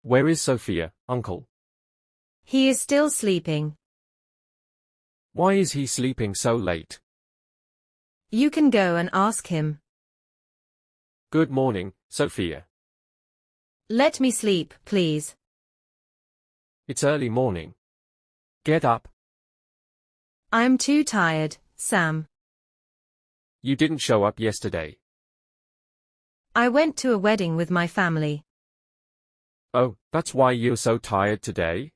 Where is Sophia, uncle? He is still sleeping. Why is he sleeping so late? You can go and ask him. Good morning, Sophia. Let me sleep, please. It's early morning. Get up. I'm too tired, Sam. You didn't show up yesterday. I went to a wedding with my family. Oh, that's why you're so tired today?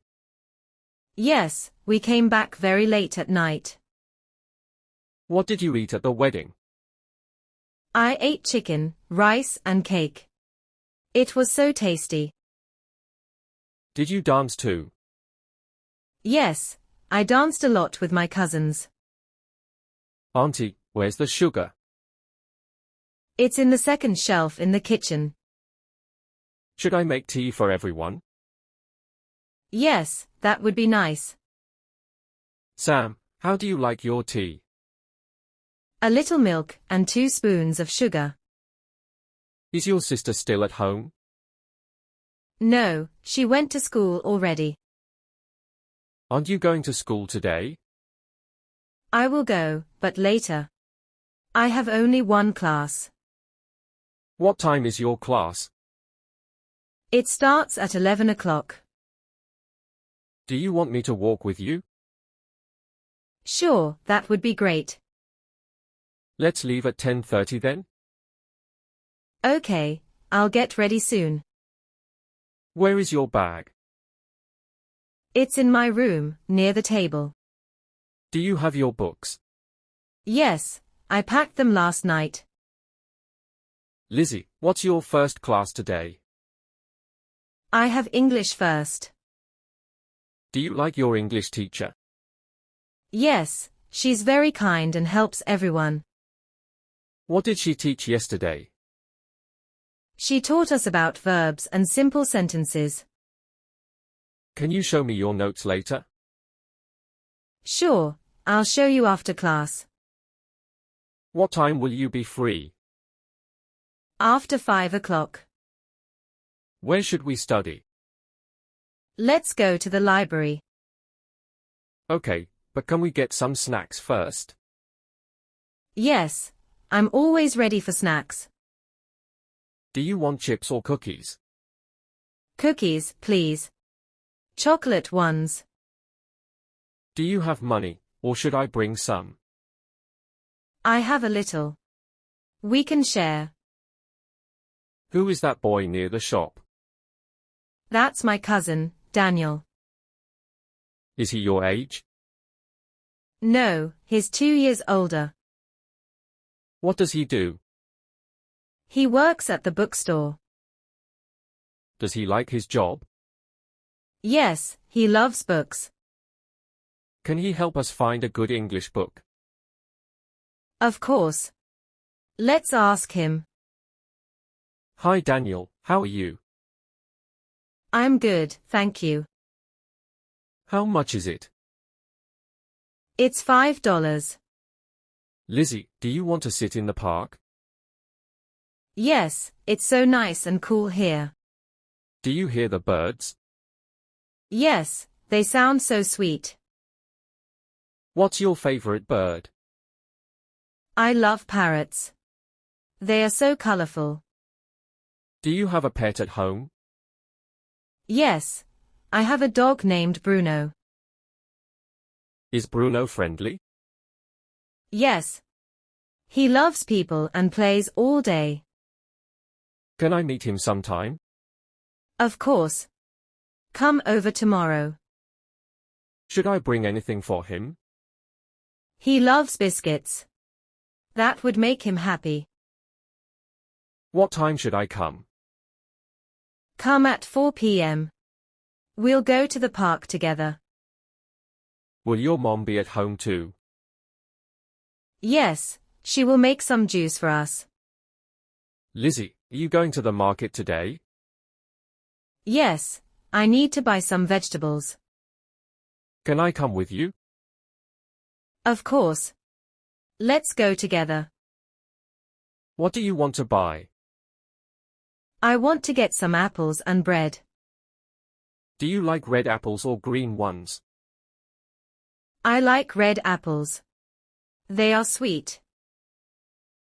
Yes, we came back very late at night. What did you eat at the wedding? I ate chicken, rice and cake. It was so tasty. Did you dance too? Yes, I danced a lot with my cousins. Auntie, where's the sugar? It's in the second shelf in the kitchen. Should I make tea for everyone? Yes, that would be nice. Sam, how do you like your tea? A little milk and 2 spoons of sugar. Is your sister still at home? No, she went to school already. Aren't you going to school today? I will go, but later. I have only one class. What time is your class? It starts at 11 o'clock. Do you want me to walk with you? Sure, that would be great. Let's leave at 10:30 then. Okay, I'll get ready soon. Where is your bag? It's in my room, near the table. Do you have your books? Yes, I packed them last night. Lizzie, what's your first class today? I have English first. Do you like your English teacher? Yes, she's very kind and helps everyone. What did she teach yesterday? She taught us about verbs and simple sentences. Can you show me your notes later? Sure, I'll show you after class. What time will you be free? After 5 o'clock. Where should we study? Let's go to the library. Okay, but can we get some snacks first? Yes, I'm always ready for snacks. Do you want chips or cookies? Cookies, please. Chocolate ones. Do you have money, or should I bring some? I have a little. We can share. Who is that boy near the shop? That's my cousin, Daniel. Is he your age? No, he's 2 years older. What does he do? He works at the bookstore. Does he like his job? Yes, he loves books. Can he help us find a good English book? Of course. Let's ask him. Hi Daniel, how are you? I'm good, thank you. How much is it? It's $5. Lizzie, do you want to sit in the park? Yes, it's so nice and cool here. Do you hear the birds? Yes, they sound so sweet. What's your favorite bird? I love parrots. They are so colorful. Do you have a pet at home? Yes, I have a dog named Bruno. Is Bruno friendly? Yes. He loves people and plays all day. Can I meet him sometime? Of course. Come over tomorrow. Should I bring anything for him? He loves biscuits. That would make him happy. What time should I come? Come at 4 p.m. We'll go to the park together. Will your mom be at home too? Yes, she will make some juice for us. Lizzie, are you going to the market today? Yes, I need to buy some vegetables. Can I come with you? Of course. Let's go together. What do you want to buy? I want to get some apples and bread. Do you like red apples or green ones? I like red apples. They are sweet.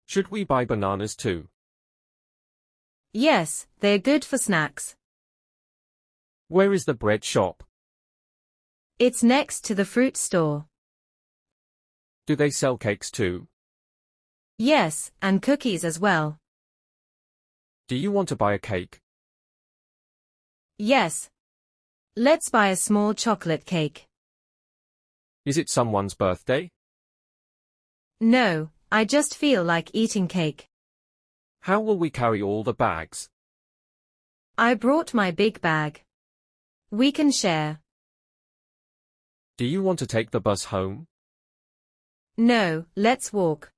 Should we buy bananas too? Yes, they're good for snacks. Where is the bread shop? It's next to the fruit store. Do they sell cakes too? Yes, and cookies as well. Do you want to buy a cake? Yes. Let's buy a small chocolate cake. Is it someone's birthday? No, I just feel like eating cake. How will we carry all the bags? I brought my big bag. We can share. Do you want to take the bus home? No, let's walk.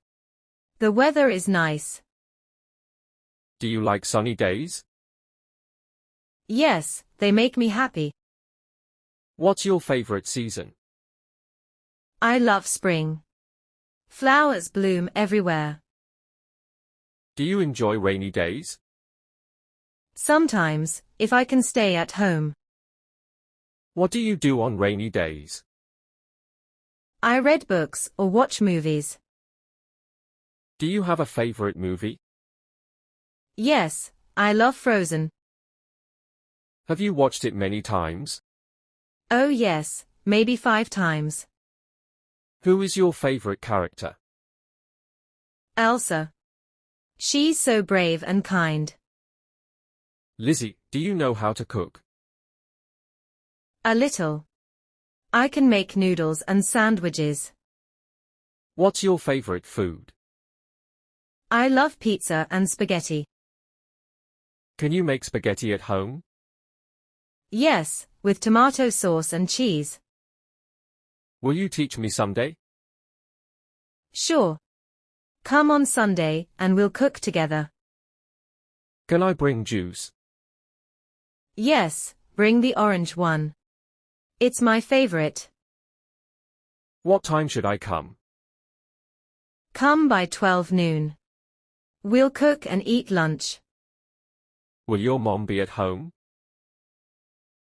The weather is nice. Do you like sunny days? Yes, they make me happy. What's your favorite season? I love spring. Flowers bloom everywhere. Do you enjoy rainy days? Sometimes, if I can stay at home. What do you do on rainy days? I read books or watch movies. Do you have a favorite movie? Yes, I love Frozen. Have you watched it many times? Oh yes, maybe 5 times. Who is your favorite character? Elsa. She's so brave and kind. Lizzie, do you know how to cook? A little. I can make noodles and sandwiches. What's your favorite food? I love pizza and spaghetti. Can you make spaghetti at home? Yes, with tomato sauce and cheese. Will you teach me someday? Sure. Come on Sunday and we'll cook together. Can I bring juice? Yes, bring the orange one. It's my favorite. What time should I come? Come by 12 noon. We'll cook and eat lunch. Will your mom be at home?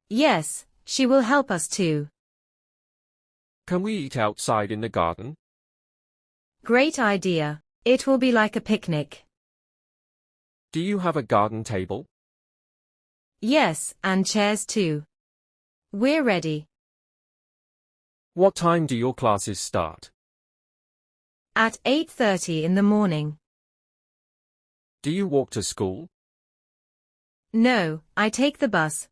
Yes, she will help us too. Can we eat outside in the garden? Great idea. It will be like a picnic. Do you have a garden table? Yes, and chairs too. We're ready. What time do your classes start? At 8:30 in the morning. Do you walk to school? No, I take the bus.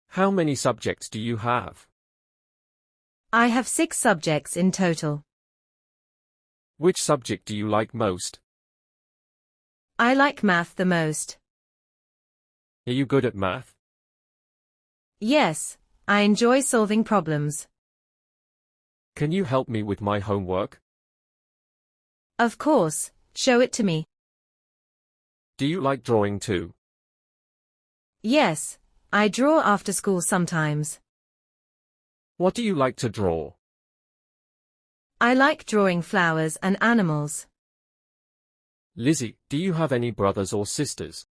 How many subjects do you have? I have 6 subjects in total. Which subject do you like most? I like math the most. Are you good at math? Yes, I enjoy solving problems. Can you help me with my homework? Of course, show it to me. Do you like drawing too? Yes, I draw after school sometimes. What do you like to draw? I like drawing flowers and animals. Lizzie, do you have any brothers or sisters?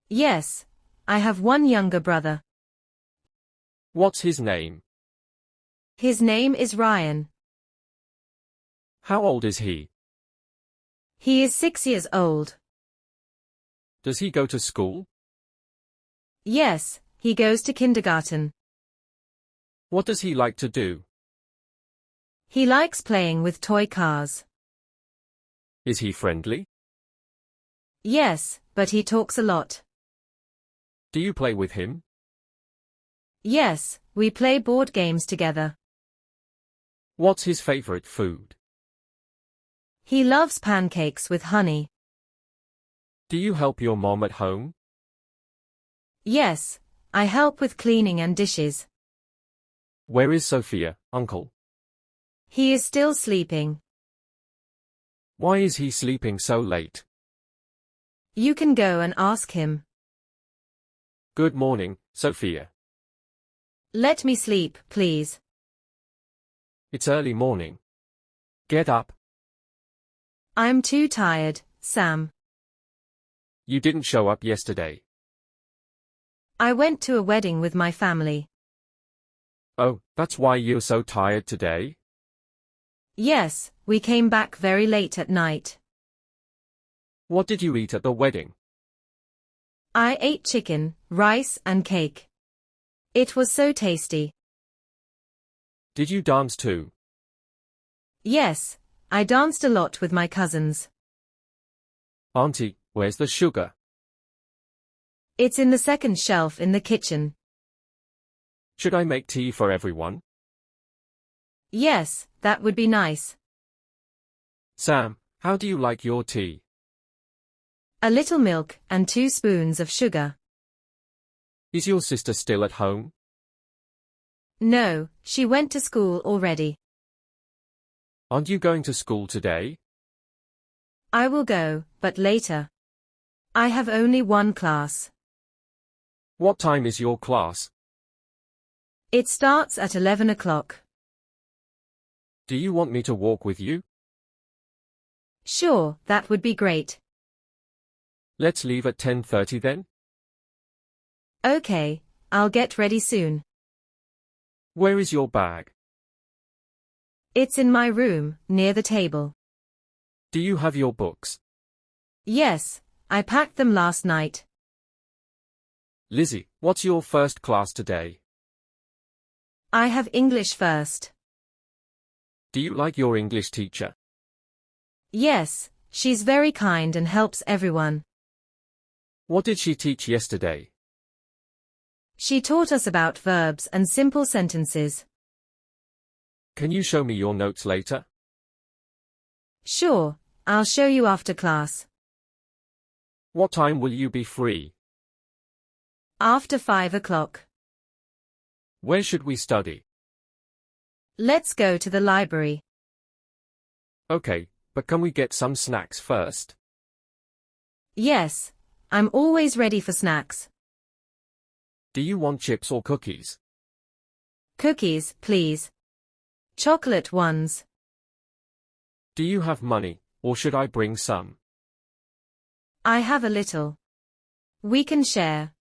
Yes, I have one younger brother. What's his name? His name is Ryan. How old is he? He is 6 years old. Does he go to school? Yes, he goes to kindergarten. What does he like to do? He likes playing with toy cars. Is he friendly? Yes, but he talks a lot. Do you play with him? Yes, we play board games together. What's his favorite food? He loves pancakes with honey. Do you help your mom at home? Yes, I help with cleaning and dishes. Where is Sophia, uncle? He is still sleeping. Why is he sleeping so late? You can go and ask him. Good morning, Sophia. Let me sleep, please. It's early morning. Get up. I'm too tired, Sam. You didn't show up yesterday. I went to a wedding with my family. Oh, that's why you're so tired today? Yes, we came back very late at night. What did you eat at the wedding? I ate chicken, rice and cake. It was so tasty. Did you dance too? Yes, I danced a lot with my cousins. Auntie, where's the sugar? It's in the second shelf in the kitchen. Should I make tea for everyone? Yes, that would be nice. Sam, how do you like your tea? A little milk and 2 spoons of sugar. Is your sister still at home? No, she went to school already. Aren't you going to school today? I will go, but later. I have only one class. What time is your class? It starts at 11 o'clock. Do you want me to walk with you? Sure, that would be great. Let's leave at 10:30 then. Okay, I'll get ready soon. Where is your bag? It's in my room, near the table. Do you have your books? Yes, I packed them last night. Lizzie, what's your first class today? I have English first. Do you like your English teacher? Yes, she's very kind and helps everyone. What did she teach yesterday? She taught us about verbs and simple sentences. Can you show me your notes later? Sure, I'll show you after class. What time will you be free? After 5 o'clock. Where should we study? Let's go to the library. Okay, but can we get some snacks first? Yes, I'm always ready for snacks. Do you want chips or cookies? Cookies, please. Chocolate ones. Do you have money, or should I bring some? I have a little. We can share.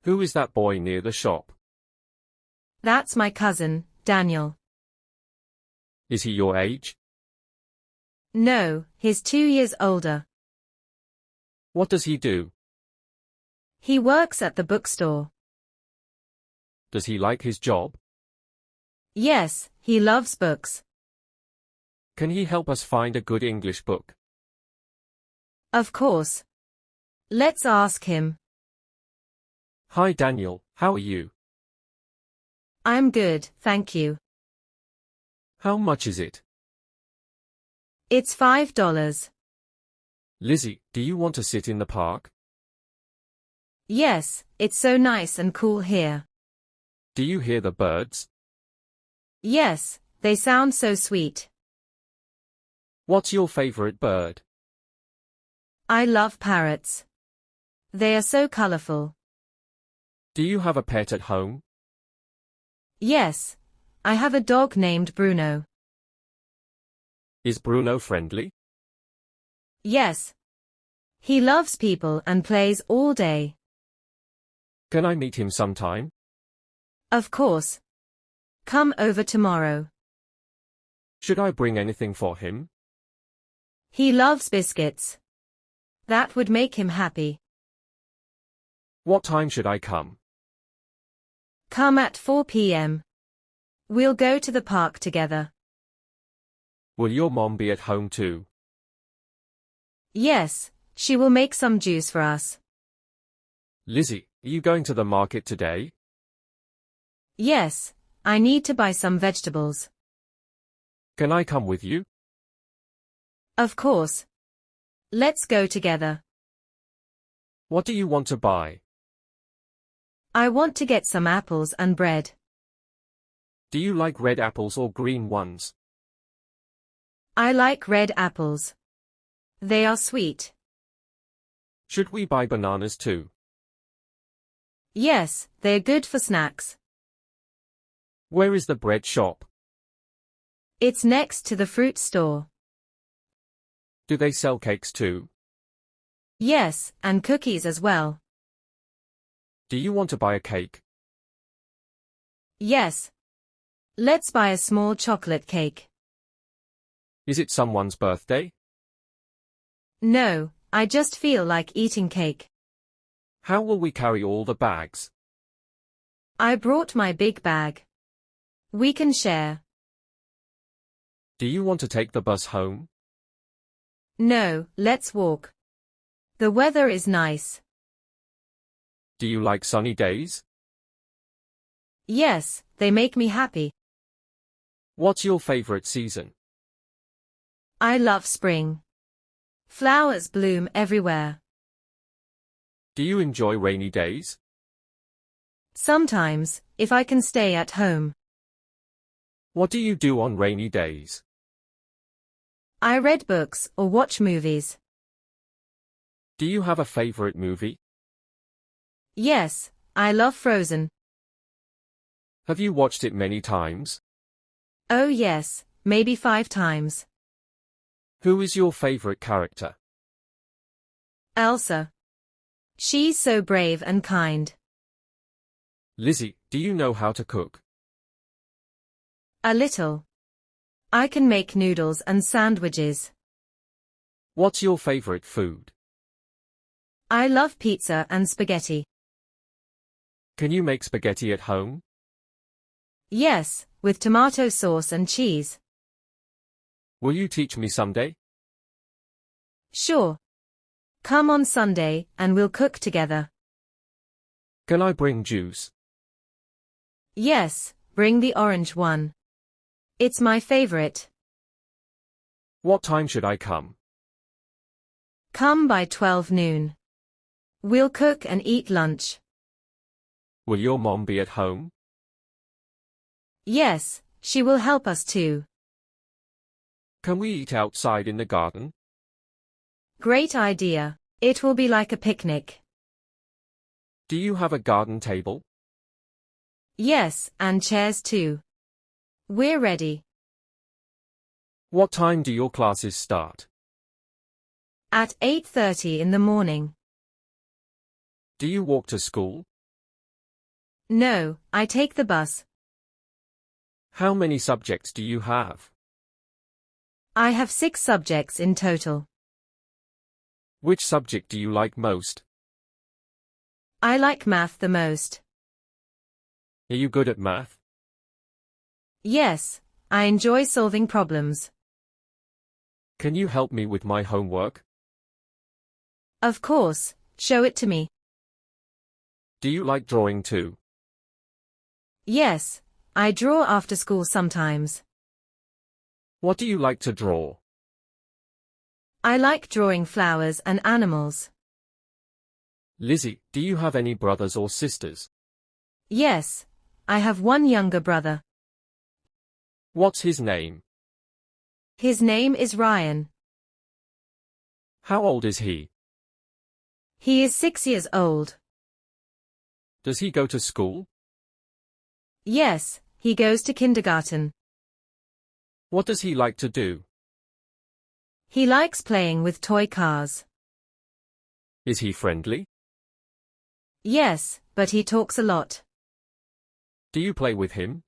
Who is that boy near the shop? That's my cousin, Daniel. Is he your age? No, he's 2 years older. What does he do? He works at the bookstore. Does he like his job? Yes, he loves books. Can he help us find a good English book? Of course. Let's ask him. Hi Daniel, how are you? I'm good, thank you. How much is it? It's $5. Lizzie, do you want to sit in the park? Yes, it's so nice and cool here. Do you hear the birds? Yes, they sound so sweet. What's your favorite bird? I love parrots. They are so colorful. Do you have a pet at home? Yes, I have a dog named Bruno. Is Bruno friendly? Yes. He loves people and plays all day. Can I meet him sometime? Of course. Come over tomorrow. Should I bring anything for him? He loves biscuits. That would make him happy. What time should I come? Come at 4 p.m. We'll go to the park together. Will your mom be at home too? Yes, she will make some juice for us. Lizzie, are you going to the market today? Yes, I need to buy some vegetables. Can I come with you? Of course. Let's go together. What do you want to buy? I want to get some apples and bread. Do you like red apples or green ones? I like red apples. They are sweet. Should we buy bananas too? Yes, they're good for snacks. Where is the bread shop? It's next to the fruit store. Do they sell cakes too? Yes, and cookies as well. Do you want to buy a cake? Yes. Let's buy a small chocolate cake. Is it someone's birthday? No, I just feel like eating cake. How will we carry all the bags? I brought my big bag. We can share. Do you want to take the bus home? No, let's walk. The weather is nice. Do you like sunny days? Yes, they make me happy. What's your favorite season? I love spring. Flowers bloom everywhere. Do you enjoy rainy days? Sometimes, if I can stay at home. What do you do on rainy days? I read books or watch movies. Do you have a favorite movie? Yes, I love Frozen. Have you watched it many times? Oh yes, maybe 5 times. Who is your favorite character? Elsa. She's so brave and kind. Lizzie, do you know how to cook? A little. I can make noodles and sandwiches. What's your favorite food? I love pizza and spaghetti. Can you make spaghetti at home? Yes, with tomato sauce and cheese. Will you teach me someday? Sure. Come on Sunday and we'll cook together. Can I bring juice? Yes, bring the orange one. It's my favorite. What time should I come? Come by 12 noon. We'll cook and eat lunch. Will your mom be at home? Yes, she will help us too. Can we eat outside in the garden? Great idea. It will be like a picnic. Do you have a garden table? Yes, and chairs too. We're ready. What time do your classes start? At 8:30 in the morning. Do you walk to school? No, I take the bus. How many subjects do you have? I have 6 subjects in total. Which subject do you like most? I like math the most. Are you good at math? Yes, I enjoy solving problems. Can you help me with my homework? Of course, show it to me. Do you like drawing too? Yes, I draw after school sometimes. What do you like to draw? I like drawing flowers and animals. Lizzie, do you have any brothers or sisters? Yes, I have one younger brother. What's his name? His name is Ryan. How old is he? He is 6 years old. Does he go to school? Yes, he goes to kindergarten. What does he like to do? He likes playing with toy cars. Is he friendly? Yes, but he talks a lot. Do you play with him?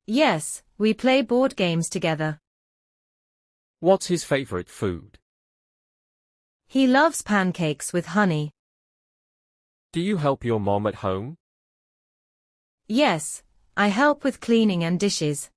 Yes, we play board games together. What's his favorite food? He loves pancakes with honey. Do you help your mom at home? Yes, I help with cleaning and dishes.